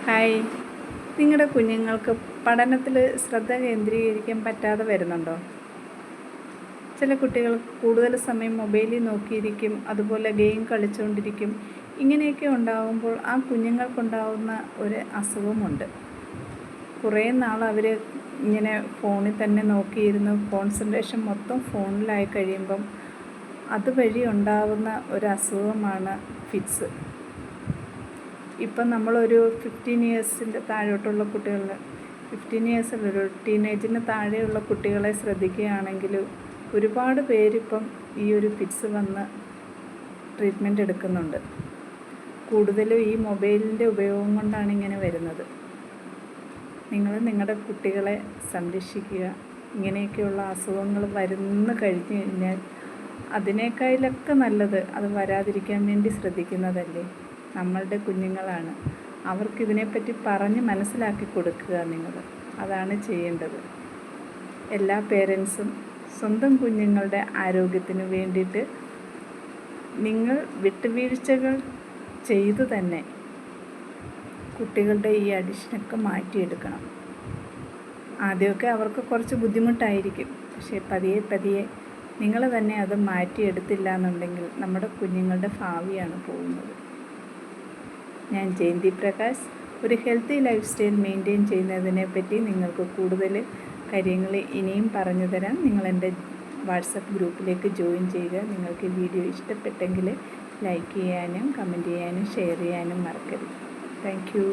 Hi. നിങ്ങളുടെ കുഞ്ഞുങ്ങൾക്ക് പഠനത്തിൽ ശ്രദ്ധ കേന്ദ്രീകരിക്കാൻ പറ്റാതെ വരുന്നുണ്ടോ? ചില കുട്ടികൾ കൂടുതൽ സമയം മൊബൈലിൽ നോക്കിയിരിക്കും, അതുപോലെ ഗെയിം കളിച്ചുകൊണ്ടിരിക്കും. ഇങ്ങനെയൊക്കെ ഉണ്ടാകുമ്പോൾ ആ കുഞ്ഞുങ്ങൾക്കുണ്ടാകുന്ന ഒരു അസുഖമുണ്ട്. കുറേ നാൾ അവർ ഇങ്ങനെ ഫോണിൽ തന്നെ നോക്കിയിരുന്ന് കോൺസെൻട്രേഷൻ മൊത്തം ഫോണിലായി കഴിയുമ്പം അതുവഴി ഉണ്ടാകുന്ന ഒരു അസുഖമാണ് ഫിറ്റ്സ്. ഇപ്പം നമ്മളൊരു 15 ഇയേഴ്സിൻ്റെ താഴോട്ടുള്ള കുട്ടികൾ, 15 ഇയേഴ്സിൽ ഒരു ടീനേജിന് താഴെയുള്ള കുട്ടികളെ ശ്രദ്ധിക്കുകയാണെങ്കിൽ ഒരുപാട് പേരിപ്പം ഈ ഒരു ഫിറ്റ്സ് വന്ന് ട്രീറ്റ്മെൻറ്റ് എടുക്കുന്നുണ്ട്. കൂടുതലും ഈ മൊബൈലിൻ്റെ ഉപയോഗം കൊണ്ടാണ് ഇങ്ങനെ വരുന്നത്. നിങ്ങൾ നിങ്ങളുടെ കുട്ടികളെ സംരക്ഷിക്കുക. ഇങ്ങനെയൊക്കെയുള്ള അസുഖങ്ങൾ വരുന്നു കഴിഞ്ഞു കഴിഞ്ഞാൽ അതിനേക്കാളൊക്കെ നല്ലത് അത് വരാതിരിക്കാൻ വേണ്ടി ശ്രദ്ധിക്കുന്നതല്ലേ. നമ്മളുടെ കുഞ്ഞുങ്ങളാണ്, അവർക്കിതിനെപ്പറ്റി പറഞ്ഞ് മനസ്സിലാക്കി കൊടുക്കുക. നിങ്ങൾ അതാണ് ചെയ്യേണ്ടത്. എല്ലാ പേരൻസും സ്വന്തം കുഞ്ഞുങ്ങളുടെ ആരോഗ്യത്തിന് വേണ്ടിയിട്ട് നിങ്ങൾ വിട്ടുവീഴ്ചകൾ ചെയ്തു തന്നെ കുട്ടികളുടെ ഈ അഡിക്ഷനൊക്കെ മാറ്റിയെടുക്കണം. ആദ്യമൊക്കെ അവർക്ക് കുറച്ച് ബുദ്ധിമുട്ടായിരിക്കും, പക്ഷേ പതിയെ പതിയെ നിങ്ങൾ തന്നെ അത് മാറ്റിയെടുത്തില്ല എന്നുണ്ടെങ്കിൽ നമ്മുടെ കുഞ്ഞുങ്ങളുടെ ഭാവിയാണ് പോകുന്നത്. ഞാൻ ജയന്തി പ്രകാശ്. ഒരു ഹെൽത്തി ലൈഫ് സ്റ്റൈൽ മെയിൻറ്റെയിൻ ചെയ്യുന്നതിനെപ്പറ്റി നിങ്ങൾക്ക് കൂടുതൽ കാര്യങ്ങൾ ഇനിയും പറഞ്ഞു തരാം. നിങ്ങളെൻ്റെ വാട്സപ്പ് ഗ്രൂപ്പിലേക്ക് ജോയിൻ ചെയ്യുക. നിങ്ങൾക്ക് വീഡിയോ ഇഷ്ടപ്പെട്ടെങ്കിൽ ലൈക്ക് ചെയ്യാനും കമൻറ്റ് ചെയ്യാനും ഷെയർ ചെയ്യാനും മറക്കരുത്. Thank you.